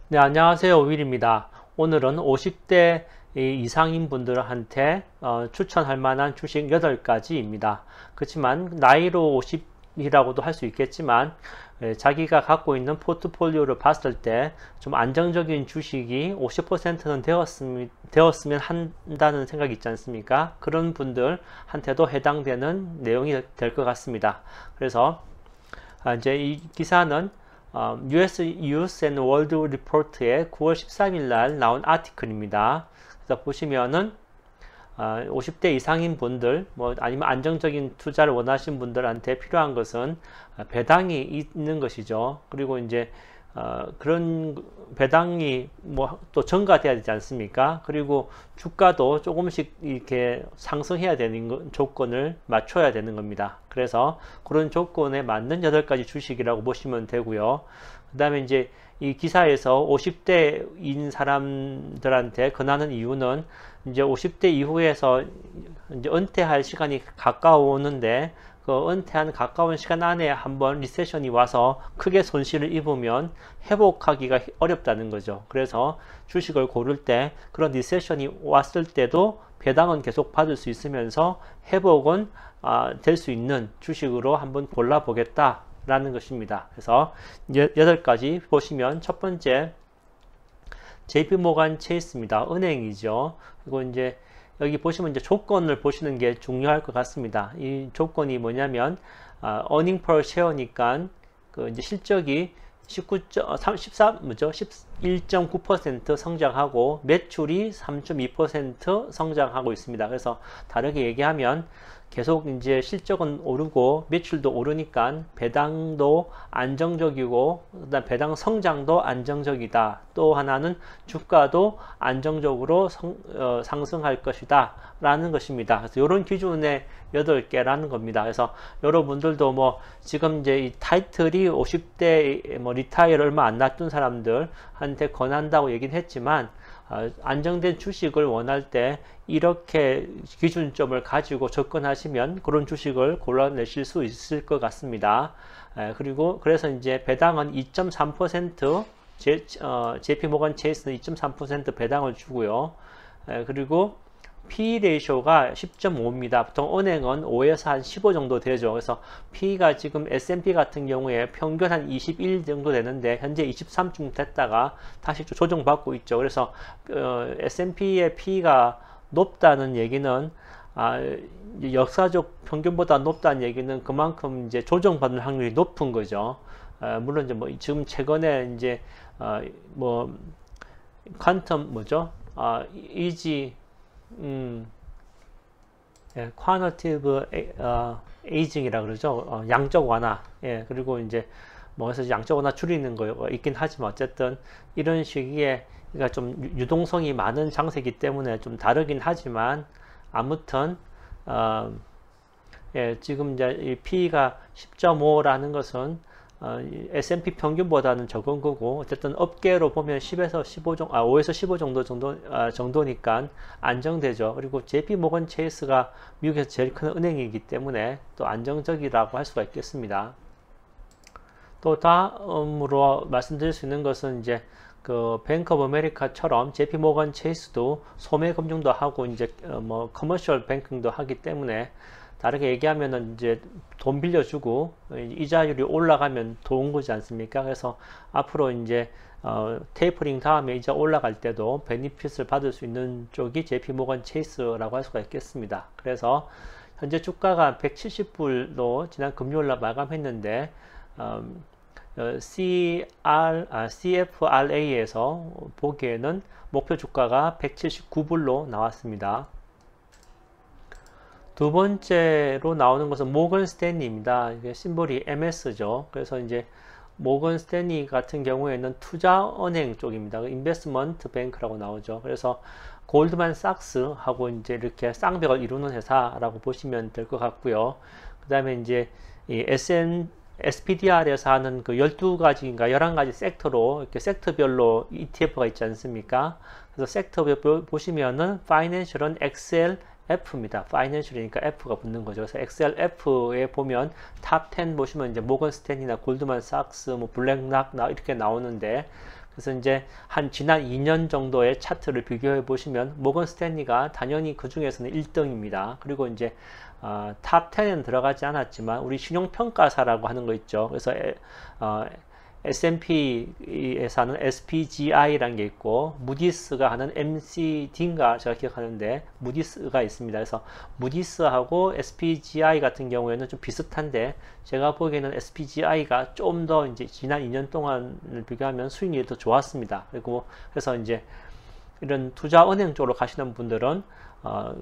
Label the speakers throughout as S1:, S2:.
S1: 네, 안녕하세요. 윌입니다. 오늘은 50대 이상인 분들한테 추천할 만한 주식 8가지입니다. 그렇지만 나이로 50이라고도 할 수 있겠지만 자기가 갖고 있는 포트폴리오를 봤을 때 좀 안정적인 주식이 50%는 되었으면 한다는 생각이 있지 않습니까? 그런 분들한테도 해당되는 내용이 될 것 같습니다. 그래서 이제 이 기사는 US Youth and World Report의 9월 13일 날 나온 아티클입니다. 그래서 보시면은 50대 이상인 분들, 뭐 아니면 안정적인 투자를 원하시는 분들한테 필요한 것은 배당이 있는 것이죠. 그리고 이제 그런 배당이 뭐 또 증가돼야 되지 않습니까? 그리고 주가도 조금씩 이렇게 상승해야 되는 조건을 맞춰야 되는 겁니다. 그래서 그런 조건에 맞는 8가지 주식이라고 보시면 되고요. 그 다음에 이제 이 기사에서 50대인 사람들한테 권하는 이유는 이제 50대 이후에서 이제 은퇴할 시간이 가까워오는데 그 은퇴한 가까운 시간 안에 한번 리세션이 와서 크게 손실을 입으면 회복하기가 어렵다는 거죠. 그래서 주식을 고를 때 그런 리세션이 왔을 때도 배당은 계속 받을 수 있으면서 회복은 될 수 있는 주식으로 한번 골라보겠다 라는 것입니다. 그래서 8가지 보시면 첫 번째 JP모간 체이스입니다. 은행이죠. 그리고 이제 여기 보시면 이제 조건을 보시는 게 중요할 것 같습니다. 이 조건이 뭐냐면 earning per share니까 그 이제 실적이 11.9% 성장하고 매출이 3.2% 성장하고 있습니다. 그래서 다르게 얘기하면 계속 이제 실적은 오르고 매출도 오르니까 배당도 안정적이고 그다음 배당 성장도 안정적이다. 또 하나는 주가도 안정적으로 상승할 것이다 라는 것입니다. 그래서 이런 기준의 8개라는 겁니다. 그래서 여러분들도 뭐 지금 이제 이 타이틀이 50대 뭐 리타이어를 얼마 안 놔둔 사람들한테 권한다고 얘기는 했지만 안정된 주식을 원할 때 이렇게 기준점을 가지고 접근하시면 그런 주식을 골라내실 수 있을 것 같습니다. 그리고 그래서 이제 배당은 2.3% JP모건 체이스는 2.3% 배당을 주고요. 그리고 P 레이쇼가 10.5입니다. 보통 은행은 5에서 한 15 정도 되죠. 그래서 P가 지금 S&P 같은 경우에 평균 한 21 정도 되는데 현재 23쯤 됐다가 다시 조정받고 있죠. 그래서 S&P의 P가 높다는 얘기는 역사적 평균보다 높다는 얘기는 그만큼 이제 조정받는 확률이 높은 거죠. 물론 이제 뭐 지금 최근에 이제 뭐 퀀텀 뭐죠? 이지 쿼너티브 에이징이라 그러죠. 양적 완화. 그리고 이제 뭐 그래서 양적 완화 줄이는 거 있긴 하지만 어쨌든 이런 시기에 그러니까 좀 유동성이 많은 장세이기 때문에 좀 다르긴 하지만 아무튼 지금 이제 이 P가 10.5라는 것은 S&P 평균보다는 적은 거고 어쨌든 업계로 보면 10에서 15 정도, 5에서 15 정도니까 안정되죠. 그리고 JP모건 체이스가 미국에서 제일 큰 은행이기 때문에 또 안정적이라고 할 수가 있겠습니다. 또 다음으로 말씀드릴 수 있는 것은 이제 그 뱅크 오브 아메리카처럼 JP모건 체이스도 소매 금융도 하고 이제 뭐 커머셜 뱅킹도 하기 때문에 다르게 얘기하면은 이제 돈 빌려주고 이자율이 올라가면 좋은 거지 않습니까? 그래서 앞으로 이제 테이퍼링 다음에 이자 올라갈 때도 베니핏을 받을 수 있는 쪽이 JP모건 체이스라고 할 수가 있겠습니다. 그래서 현재 주가가 170불로 지난 금요일날 마감했는데 CFRA에서 보기에는 목표 주가가 179불로 나왔습니다. 두 번째로 나오는 것은 모건 스탠리입니다. 이게 심볼이 MS죠. 그래서 이제 모건 스탠리 같은 경우에는 투자은행 쪽입니다. 인베스트먼트 뱅크라고 나오죠. 그래서 골드만 삭스하고 이제 이렇게 쌍벽을 이루는 회사라고 보시면 될 것 같고요. 그 다음에 이제 이 SPDR에서 하는 그 12가지인가 11가지 섹터로 이렇게 섹터별로 ETF가 있지 않습니까? 그래서 섹터별 보시면은 파이낸셜은 XLF입니다. 파이낸셜이니까 F가 붙는 거죠. 그래서 XLF에 보면 탑 10 보시면 이제 모건 스탠리나 골드만 삭스, 뭐 블랙락 이렇게 나오는데 그래서 이제 한 지난 2년 정도의 차트를 비교해 보시면 모건 스탠리가 당연히 그 중에서는 1등입니다. 그리고 이제 탑 10에는 들어가지 않았지만 우리 신용평가사라고 하는 거 있죠. 그래서 S&P에서는 SPGI라는 게 있고 무디스가 하는 MCD인가 제가 기억하는데 무디스가 있습니다. 그래서 무디스하고 SPGI 같은 경우에는 좀 비슷한데 제가 보기에는 SPGI가 좀 더 이제 지난 2년 동안을 비교하면 수익률이 더 좋았습니다. 그리고 그래서 이제 이런 투자은행 쪽으로 가시는 분들은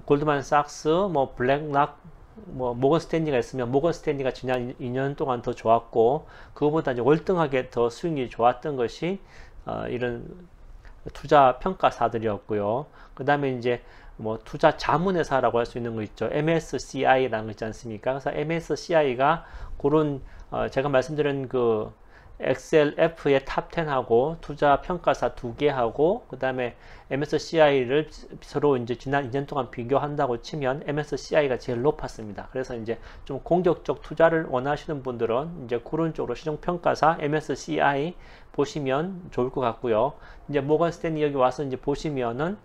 S1: 골드만삭스, 뭐 블랙락, 뭐 모건 스탠리가 있으면 모건 스탠리가 지난 2년 동안 더 좋았고 그거보다 이제 월등하게 더 수익률이 좋았던 것이 이런 투자 평가사들이었고요. 그 다음에 이제 뭐 투자 자문회사라고 할 수 있는 거 있죠. MSCI라는 거 있지 않습니까? 그래서 MSCI가 그런 제가 말씀드린 그 XLF의 탑 10하고 투자 평가사 2개하고 그 다음에 MSCI를 서로 이제 지난 2년 동안 비교한다고 치면 MSCI가 제일 높았습니다. 그래서 이제 좀 공격적 투자를 원하시는 분들은 이제 그런 쪽으로 시중평가사 MSCI 보시면 좋을 것 같고요. 이제 모건 스탠리 여기 와서 이제 보시면은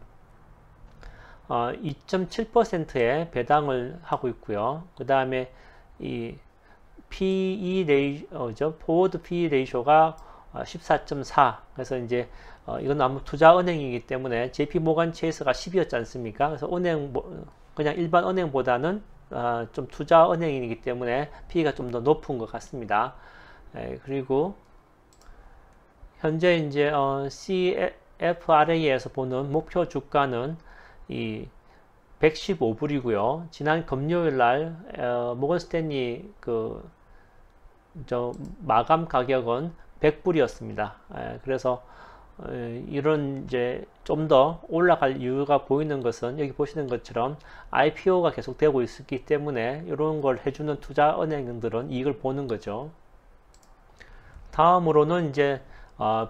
S1: 2.7%의 배당을 하고 있고요. 그 다음에 이 PE 레이쇼죠. 포워드 PE 레이쇼가 14.4. 그래서 이제 이건 아무 투자 은행이기 때문에 JP 모건 체이스가 10이었지 않습니까? 그래서 은행 그냥 일반 은행보다는 좀 투자 은행이기 때문에 PE가 좀 더 높은 것 같습니다. 그리고 현재 이제 CFRA에서 보는 목표 주가는 이 115불이고요. 지난 금요일 날 모건 스탠리 마감 가격은 100불이었습니다. 그래서 이런 이제 좀 더 올라갈 이유가 보이는 것은 여기 보시는 것처럼 IPO가 계속되고 있기 때문에 이런 걸 해주는 투자 은행들은 이익을 보는 거죠. 다음으로는 이제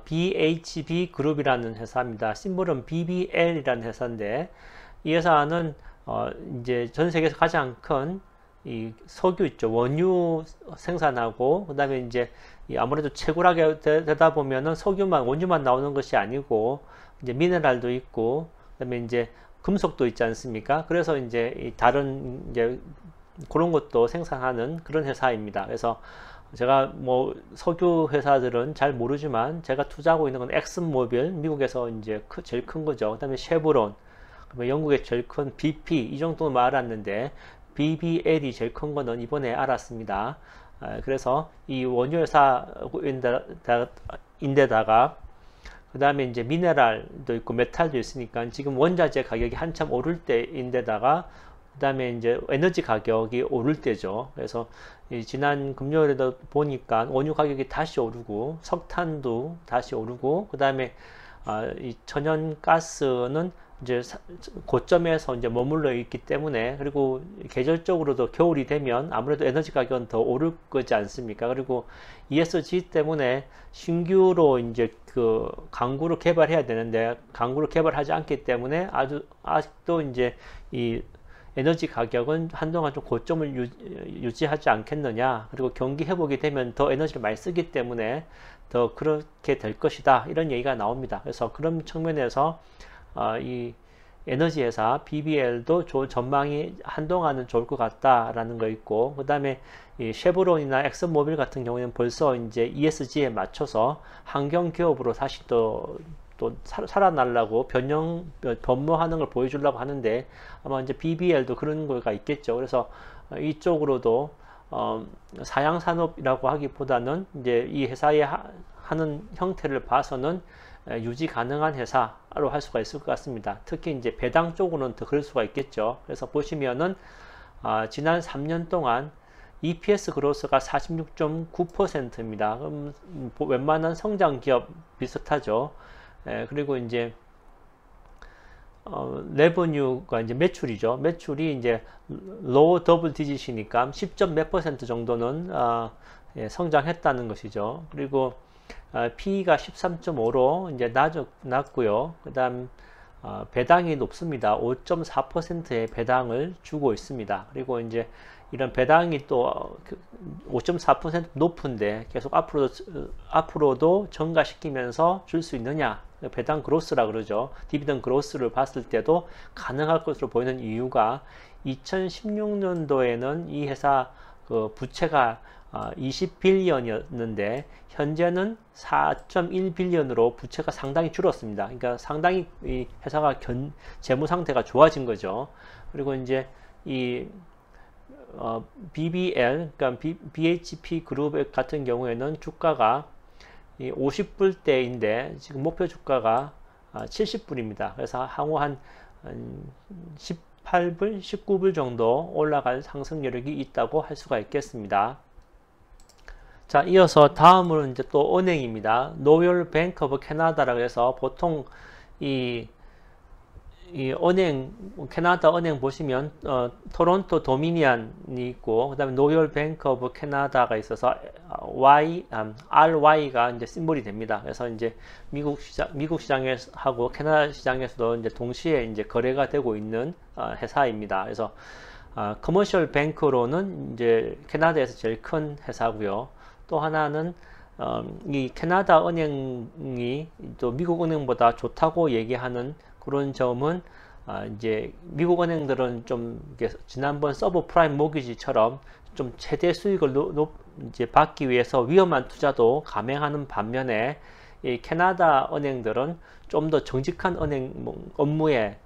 S1: BHB 그룹이라는 회사입니다. 심볼은 BBL이라는 회사인데 이 회사는 이제 전 세계에서 가장 큰 이 석유 있죠. 원유 생산하고 그 다음에 이제 아무래도 채굴하게 되다 보면은 석유만 원유만 나오는 것이 아니고 이제 미네랄도 있고 그 다음에 이제 금속도 있지 않습니까? 그래서 이제 다른 이제 그런 것도 생산하는 그런 회사입니다. 그래서 제가 뭐 석유 회사들은 잘 모르지만 제가 투자하고 있는 건 엑슨모빌, 미국에서 이제 제일 큰 거죠. 그 다음에 쉐브론, 영국의 제일 큰 BP 이 정도는 알았는데 BBL이 제일 큰 거는 이번에 알았습니다. 그래서 이 원유 회사인데다가 그 다음에 이제 미네랄도 있고 메탈도 있으니까 지금 원자재 가격이 한참 오를 때인데다가 그 다음에 이제 에너지 가격이 오를 때죠. 그래서 지난 금요일에도 보니까 원유 가격이 다시 오르고 석탄도 다시 오르고 그 다음에 이 천연가스는 이제 고점에서 이제 머물러 있기 때문에 그리고 계절적으로도 겨울이 되면 아무래도 에너지 가격은 더 오를 거지 않습니까? 그리고 ESG 때문에 신규로 이제 그 강구를 개발해야 되는데 강구를 개발하지 않기 때문에 아직도 이제 이 에너지 가격은 한동안 좀 고점을 유지하지 않겠느냐. 그리고 경기 회복이 되면 더 에너지를 많이 쓰기 때문에 더 그렇게 될 것이다. 이런 얘기가 나옵니다. 그래서 그런 측면에서 이 에너지 회사 BBL도 전망이 한동안은 좋을 것 같다라는 거 있고 그 다음에 이 쉐브론이나 엑슨모빌 같은 경우에는 벌써 이제 ESG에 맞춰서 환경 기업으로 다시 또 살아나려고 변모하는 걸 보여주려고 하는데 아마 이제 BBL도 그런 거가 있겠죠. 그래서 이쪽으로도 사양산업이라고 하기보다는 이제 이 회사의 하는 형태를 봐서는 유지 가능한 회사로 할 수가 있을 것 같습니다. 특히 이제 배당 쪽으로는 더 그럴 수가 있겠죠. 그래서 보시면은 지난 3년 동안 EPS 그로스가 46.9%입니다. 그럼 웬만한 성장 기업 비슷하죠. 그리고 이제 레버뉴가 이제 매출이죠. 매출이 이제 로우 더블 디짓이니까 10점 몇 퍼센트 정도는 성장했다는 것이죠. 그리고 PE가 13.5로 이제 낮고요. 그다음 배당이 높습니다. 5.4%의 배당을 주고 있습니다. 그리고 이제 이런 배당이 또 5.4% 높은데 계속 앞으로도 증가시키면서 줄 수 있느냐? 배당 그로스라 그러죠. 디비던 그로스를 봤을 때도 가능할 것으로 보이는 이유가 2016년도에는 이 회사 그 부채가 20빌리언이었는데 현재는 4.1빌리언으로 부채가 상당히 줄었습니다. 그러니까 상당히 이 회사가 재무 상태가 좋아진 거죠. 그리고 이제 이 BBL, 그러니까 BHP 그룹 같은 경우에는 주가가 50불대인데 지금 목표 주가가 70불입니다. 그래서 향후 한 18불, 19불 정도 올라갈 상승 여력이 있다고 할 수가 있겠습니다. 자, 이어서 다음으로 이제 또 은행입니다. 로열 뱅크 오브 캐나다라고 해서 보통 이 은행, 캐나다 은행 보시면 토론토 도미니언이 있고, 그 다음에 로열 뱅크 오브 캐나다가 있어서 RY가 이제 심볼이 됩니다. 그래서 이제 미국 시장하고 캐나다 시장에서도 이제 동시에 이제 거래가 되고 있는 회사입니다. 그래서 커머셜 뱅크로는 이제 캐나다에서 제일 큰 회사고요. 또 하나는 이 캐나다 은행이 또 미국 은행보다 좋다고 얘기하는 그런 점은 이제 미국 은행들은 좀 지난번 서브 프라임 모기지처럼 좀 최대 수익을 이제 받기 위해서 위험한 투자도 감행하는 반면에 이 캐나다 은행들은 좀 더 정직한 은행 업무에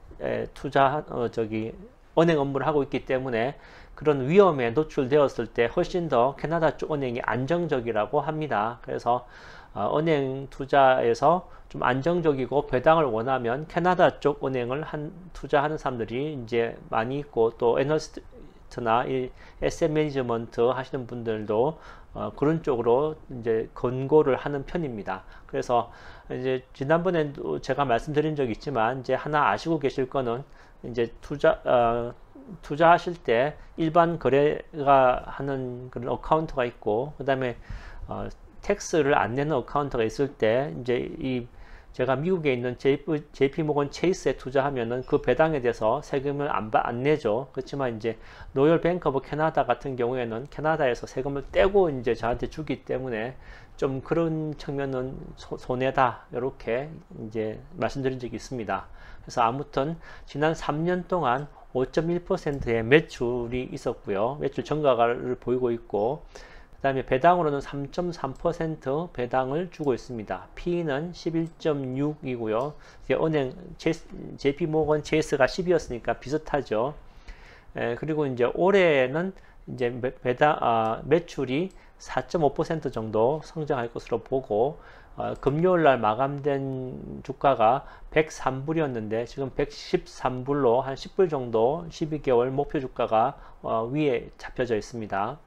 S1: 은행 업무를 하고 있기 때문에 그런 위험에 노출되었을 때 훨씬 더 캐나다 쪽 은행이 안정적이라고 합니다. 그래서 은행 투자에서 좀 안정적이고 배당을 원하면 캐나다 쪽 은행을 투자하는 사람들이 이제 많이 있고, 또 애널리스트나 에셋 매니지먼트 하시는 분들도 그런 쪽으로 이제 권고를 하는 편입니다. 그래서 이제 지난번에도 제가 말씀드린 적이 있지만 이제 하나 아시고 계실 거는 이제 투자하실 때 일반 거래가 하는 그런 어카운트가 있고, 그 다음에 텍스를 안 내는 어카운트가 있을 때 이제 제가 미국에 있는 JP 모건 체이스에 투자하면은 그 배당에 대해서 세금을 안 내죠. 그렇지만 이제 로열 뱅크 오브 캐나다 같은 경우에는 캐나다에서 세금을 떼고 이제 저한테 주기 때문에 좀 그런 측면은 손해다, 이렇게 이제 말씀드린 적이 있습니다. 그래서 아무튼 지난 3년 동안 5.1%의 매출이 있었고요. 매출 증가를 보이고 있고, 그 다음에 배당으로는 3.3% 배당을 주고 있습니다. P는 11.6이고요. 은행 JP 모건 체이스가 10이었으니까 비슷하죠. 그리고 이제 올해는 이제 매출이 4.5% 정도 성장할 것으로 보고, 금요일 날 마감된 주가가 103불이었는데 지금 113불로 한 10불 정도 12개월 목표 주가가 위에 잡혀져 있습니다.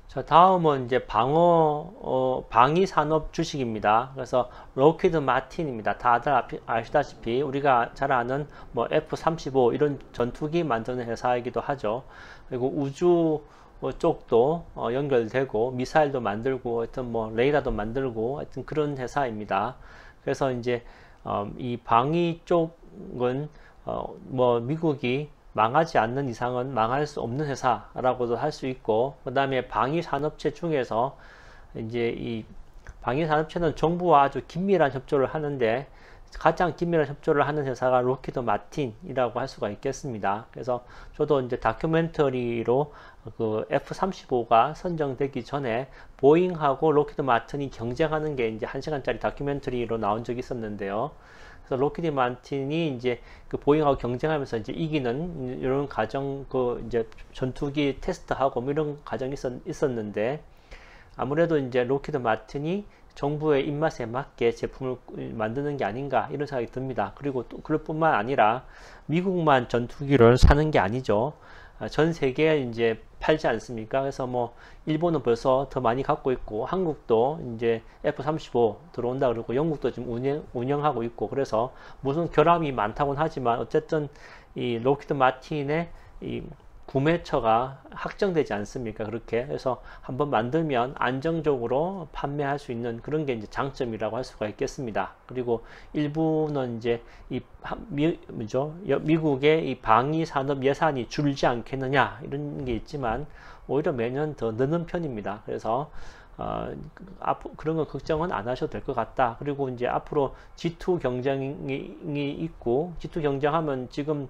S1: 자, 다음은 이제 방위 산업 주식입니다. 그래서 록히드 마틴입니다. 다들 아시다시피 우리가 잘 아는 뭐 F-35 이런 전투기 만드는 회사이기도 하죠. 그리고 우주 쪽도 연결되고 미사일도 만들고 하여튼 뭐 레이더도 만들고 하여튼 그런 회사입니다. 그래서 이제 이 방위 쪽은 뭐 미국이 망하지 않는 이상은 망할 수 없는 회사라고도 할 수 있고, 그 다음에 방위 산업체 중에서 이제 이 방위 산업체는 정부와 아주 긴밀한 협조를 하는데 가장 긴밀한 협조를 하는 회사가 록히드 마틴이라고 할 수가 있겠습니다. 그래서 저도 이제 다큐멘터리로 그 F-35가 선정되기 전에 보잉하고 록히드 마틴이 경쟁하는 게 이제 1시간짜리 다큐멘터리로 나온 적이 있었는데요. 그래서 록히드 마틴이 이제 그 보잉하고 경쟁하면서 이제 이기는 이런 과정, 그 이제 전투기 테스트하고 뭐 이런 과정이 있었는데, 아무래도 이제 록히드 마틴이 정부의 입맛에 맞게 제품을 만드는 게 아닌가 이런 생각이 듭니다. 그리고 또 그럴 뿐만 아니라 미국만 전투기를 사는 게 아니죠. 전 세계에 이제 팔지 않습니까? 그래서 뭐 일본은 벌써 더 많이 갖고 있고, 한국도 이제 F-35 들어온다 그러고, 영국도 지금 운영하고 있고, 그래서 무슨 결함이 많다고는 하지만 어쨌든 이 록히드 마틴의 이 구매처가 확정되지 않습니까? 그렇게. 그래서 한번 만들면 안정적으로 판매할 수 있는 그런 게 이제 장점이라고 할 수가 있겠습니다. 그리고 일부는 이제 미국의 이 방위 산업 예산이 줄지 않겠느냐 이런 게 있지만 오히려 매년 더 느는 편입니다. 그래서 그런 거 걱정은 안 하셔도 될 것 같다. 그리고 이제 앞으로 G2 경쟁이 있고, G2 경쟁하면 지금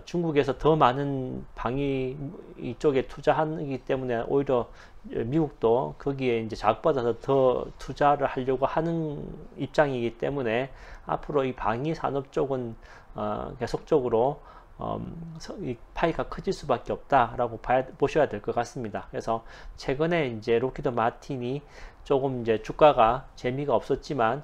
S1: 중국에서 더 많은 방위 이쪽에 투자하기 때문에 오히려 미국도 거기에 이제 자극받아서 더 투자를 하려고 하는 입장이기 때문에 앞으로 이 방위 산업 쪽은 계속적으로 이 파이가 커질 수밖에 없다라고 보셔야 될 것 같습니다. 그래서 최근에 이제 록히드 마틴이 조금 이제 주가가 재미가 없었지만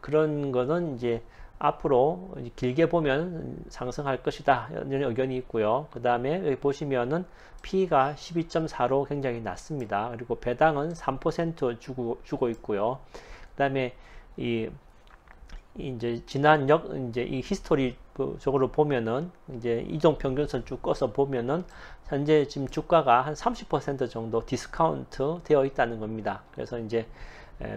S1: 그런 거는 이제 앞으로 길게 보면 상승할 것이다 이런 의견이 있고요. 그 다음에 여기 보시면은 P가 12.4로 굉장히 낮습니다. 그리고 배당은 3% 주고 있고요. 그 다음에 이제 지난 이제 이 히스토리적으로 보면은 이제 이동 평균선 쭉 꺼서 보면은 현재 지금 주가가 한 30% 정도 디스카운트 되어 있다는 겁니다. 그래서 이제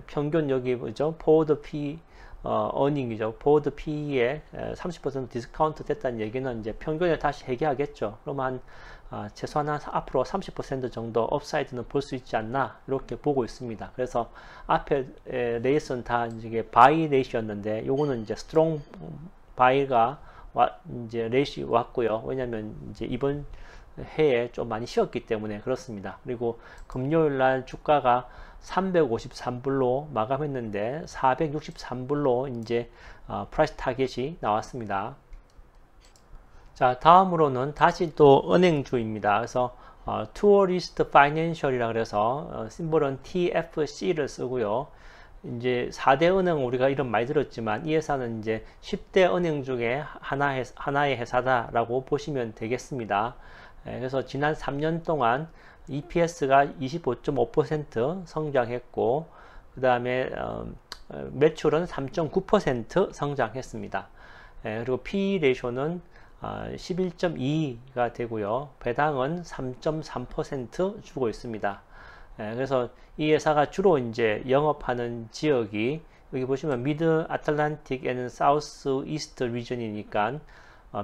S1: 평균 여기 뭐죠? 포워드 P 어닝이죠. 포워드 P에 30% 디스카운트 됐다는 얘기는 이제 평균에 다시 해계하겠죠. 그러면 최소한 앞으로 30% 정도 업사이드는 볼 수 있지 않나 이렇게 보고 있습니다. 그래서 앞에 레이스는 다 이제 바이 레이시였는데 요거는 이제 스트롱 바이가 이제 레이시 왔고요. 왜냐면 이제 이번 해에 좀 많이 쉬었기 때문에 그렇습니다. 그리고 금요일 날 주가가 353불로 마감했는데 463불로 이제 프라이스 타겟이 나왔습니다. 자, 다음으로는 다시 또 은행주입니다. 그래서 투어리스트 파이낸셜이라 그래서 심볼은 TFC를 쓰고요. 이제 4대 은행 우리가 이름 많이 들었지만 이 회사는 이제 10대 은행 중에 하나의 회사다라고 보시면 되겠습니다. 그래서 지난 3년 동안 EPS가 25.5% 성장했고 그 다음에 매출은 3.9% 성장했습니다. 그리고 PE 레이쇼는 11.2가 되고요. 배당은 3.3% 주고 있습니다. 그래서 이 회사가 주로 이제 영업하는 지역이 여기 보시면 미드 아틀란틱 앤 사우스 이스트 리전이니까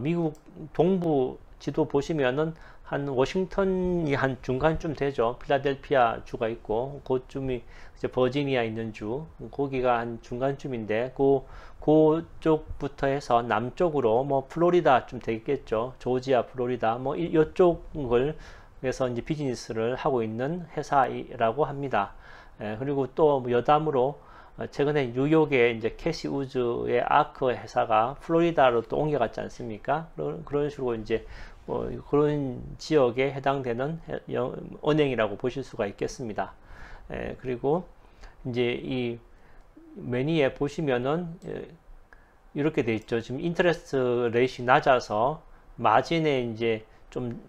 S1: 미국 동부 지도 보시면은 한 워싱턴이 한 중간쯤 되죠. 필라델피아 주가 있고 그쯤이 이제 버지니아 있는 주, 거기가 한 중간쯤인데 그쪽부터 해서 남쪽으로 뭐 플로리다 좀 되겠죠. 조지아, 플로리다 뭐 이쪽을 그래서 이제 비즈니스를 하고 있는 회사라고 합니다. 그리고 또 여담으로 최근에 뉴욕에 이제 캐시 우즈의 아크 회사가 플로리다로 또 옮겨갔지 않습니까? 그런 식으로 이제 그런 지역에 해당되는 은행이라고 보실 수가 있겠습니다. 그리고 이제 이 메뉴에 보시면은 이렇게 돼 있죠. 지금 인터레스트 레이시 낮아서 마진에 이제 좀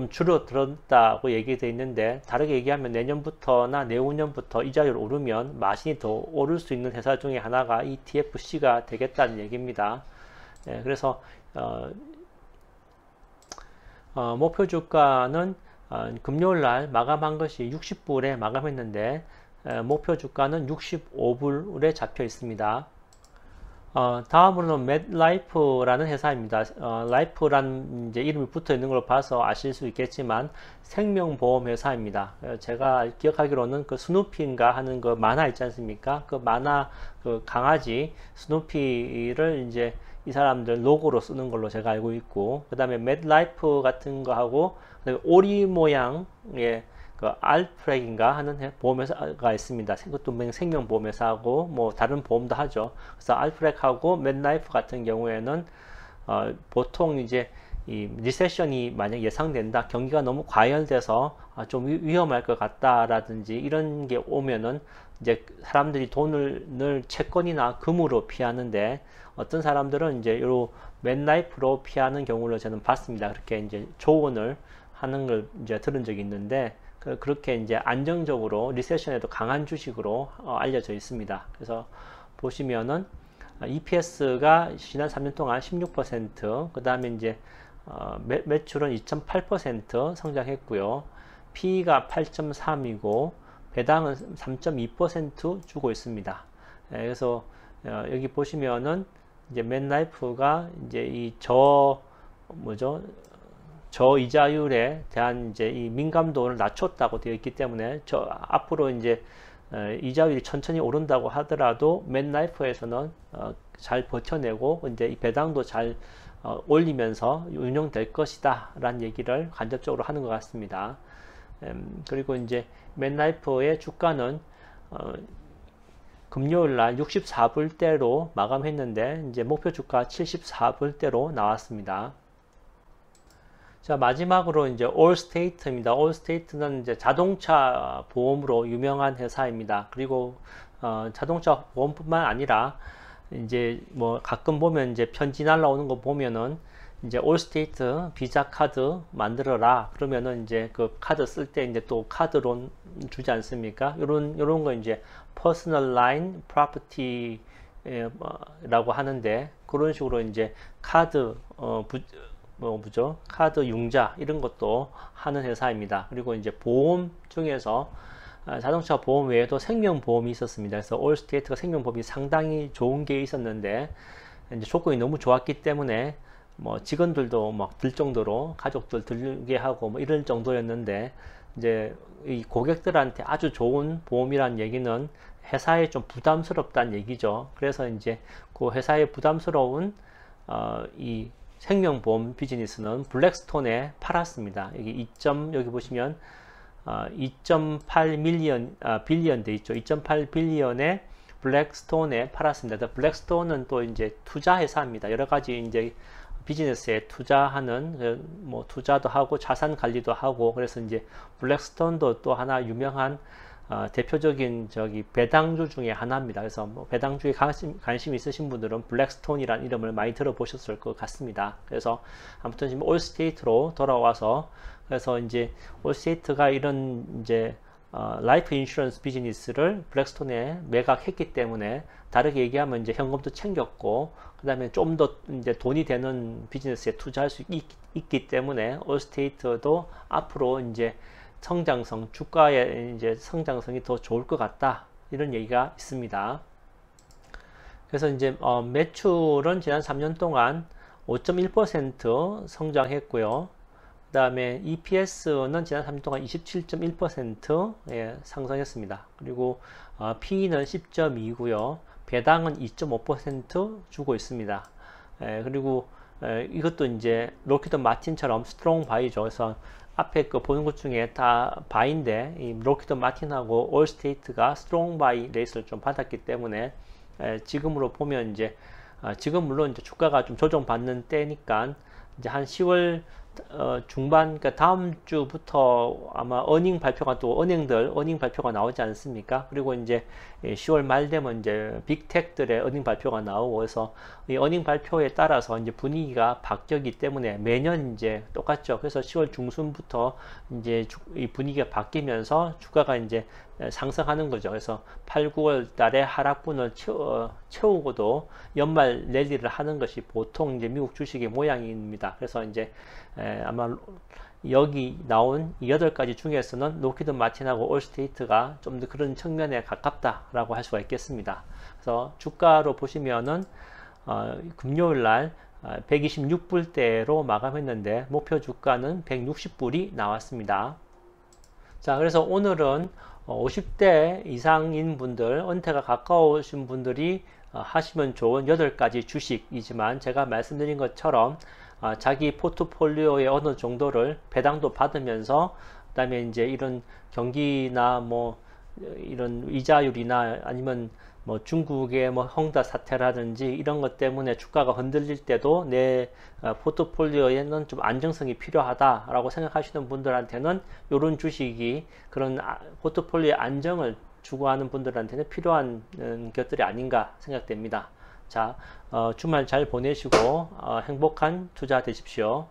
S1: 줄어들었다고 얘기되어 있는데, 다르게 얘기하면 내년부터나 내후년부터 이자율이 오르면 마진이 더 오를 수 있는 회사 중에 하나가 이 TFC가 되겠다는 얘기입니다. 그래서 목표 주가는 금요일 날 마감한 것이 60불에 마감했는데 목표 주가는 65불에 잡혀 있습니다. 다음으로는 맷라이프라는 회사입니다. 라이프라는 이제 이름이 붙어 있는 걸 봐서 아실 수 있겠지만 생명보험 회사입니다. 제가 기억하기로는 그 스누피인가 하는 그 만화 있지 않습니까? 그 만화 그 강아지 스누피를 이제 이 사람들 로고로 쓰는 걸로 제가 알고 있고, 그 다음에 맷라이프 같은 거 하고, 그다음에 오리 모양의 그 알프렉인가 하는 보험회사가 있습니다. 그것도 생명보험회사하고 뭐 다른 보험도 하죠. 그래서 알프렉하고 맷라이프 같은 경우에는 보통 이제 이 리세션이 만약 예상된다, 경기가 너무 과열돼서 좀 위험할 것 같다라든지 이런 게 오면은 이제 사람들이 돈을 늘 채권이나 금으로 피하는데, 어떤 사람들은 이제 요 맷라이프로 피하는 경우를 저는 봤습니다. 그렇게 이제 조언을 하는 걸 이제 들은 적이 있는데, 그렇게 이제 안정적으로 리세션에도 강한 주식으로 알려져 있습니다. 그래서 보시면은 EPS가 지난 3년 동안 16%, 그 다음에 이제 매출은 2.8% 성장했고요. PE가 8.3이고 배당은 3.2% 주고 있습니다. 그래서 여기 보시면은 이제 맨라이프가 이제 이 저이자율에 대한 이제 이 민감도를 낮췄다고 되어 있기 때문에 앞으로 이제 이자율이 천천히 오른다고 하더라도 맨라이프에서는 잘 버텨내고 이제 이 배당도 잘 올리면서 운영될 것이다 라는 얘기를 간접적으로 하는 것 같습니다. 그리고 이제 맨라이프의 주가는 금요일 날 64불대로 마감했는데 이제 목표 주가 74불대로 나왔습니다. 자, 마지막으로 이제 올스테이트입니다. 올스테이트는 이제 자동차 보험으로 유명한 회사입니다. 그리고 자동차 보험뿐만 아니라 이제 뭐 가끔 보면 이제 편지 날라오는 거 보면은 이제 올스테이트 비자 카드 만들어라 그러면은 이제 그 카드 쓸 때 이제 또 카드론 주지 않습니까? 요런 거 이제 퍼스널 라인 프로퍼티 라고 하는데 그런 식으로 이제 카드 카드 융자 이런 것도 하는 회사입니다. 그리고 이제 보험 중에서 자동차 보험 외에도 생명보험이 있었습니다. 그래서 올스테이트가 생명보험이 상당히 좋은 게 있었는데 이제 조건이 너무 좋았기 때문에 뭐 직원들도 막 들 정도로 가족들 들게 하고 뭐 이럴 정도였는데 이제 이 고객들한테 아주 좋은 보험이란 얘기는 회사에 좀 부담스럽다는 얘기죠. 그래서 이제 그 회사에 부담스러운 이 생명보험 비즈니스는 블랙스톤에 팔았습니다. 여기 보시면 2.8 빌리언 돼 있죠. 2.8 빌리언에 블랙스톤에 팔았습니다. 블랙스톤은 또 이제 투자 회사입니다. 여러 가지 이제 비즈니스에 투자하는 뭐 투자도 하고 자산 관리도 하고 그래서 이제 블랙스톤도 또 하나 유명한 대표적인 배당주 중에 하나입니다. 그래서 뭐 배당주에 관심 있으신 분들은 블랙스톤이라는 이름을 많이 들어보셨을 것 같습니다. 그래서 아무튼 지금 올스테이트로 돌아와서 그래서 이제 올스테이트가 이런 이제 라이프 인슈런스 비즈니스를 블랙스톤에 매각했기 때문에 다르게 얘기하면 이제 현금도 챙겼고 그 다음에 좀 더 이제 돈이 되는 비즈니스에 투자할 수 있기 때문에 올스테이트도 앞으로 이제 성장성, 주가의 이제 성장성이 더 좋을 것 같다 이런 얘기가 있습니다. 그래서 이제 매출은 지난 3년 동안 5.1% 성장했고요. 그 다음에 EPS는 지난 3년 동안 27.1% 상승했습니다. 그리고 PE는 10.2고요. 배당은 2.5% 주고 있습니다. 그리고 이것도 이제 로키드 마틴처럼 스트롱 바이죠. 그래서 앞에 거 보는 것 중에 다 바인데 이 로키드 마틴하고 올스테이트가 스트롱 바이 레이스를 좀 받았기 때문에 지금으로 보면 이제 지금 물론 이제 주가가 좀 조정받는 때니까 이제 한 10월 중반, 그러니까 다음 주부터 아마 어닝 발표가 또 어닝 발표가 나오지 않습니까? 그리고 이제 10월 말 되면 이제 빅텍들의 어닝 발표가 나오고 그래서 이 어닝 발표에 따라서 이제 분위기가 바뀌기 때문에 매년 이제 똑같죠. 그래서 10월 중순부터 이제 이 분위기가 바뀌면서 주가가 이제 상승하는 거죠. 그래서 8, 9월 달에 하락분을 채우고도 연말 랠리를 하는 것이 보통 이제 미국 주식의 모양입니다. 그래서 이제 아마 여기 나온 8가지 중에서는 로키드 마틴하고 올스테이트가 좀 더 그런 측면에 가깝다라고 할 수가 있겠습니다. 그래서 주가로 보시면은 금요일 날 126불대로 마감했는데 목표 주가는 160불이 나왔습니다. 자, 그래서 오늘은 50대 이상인 분들, 은퇴가 가까우신 분들이 하시면 좋은 8가지 주식이지만 제가 말씀드린 것처럼 자기 포트폴리오의 어느 정도를 배당도 받으면서 그 다음에 이제 이런 경기나 뭐 이런 이자율이나 아니면 뭐 중국의 뭐 헝다 사태라든지 이런 것 때문에 주가가 흔들릴 때도 내 포트폴리오에는 좀 안정성이 필요하다라고 생각하시는 분들한테는 이런 주식이 그런 포트폴리오의 안정을 추구하는 분들한테는 필요한 것들이 아닌가 생각됩니다. 자, 주말 잘 보내시고 행복한 투자 되십시오.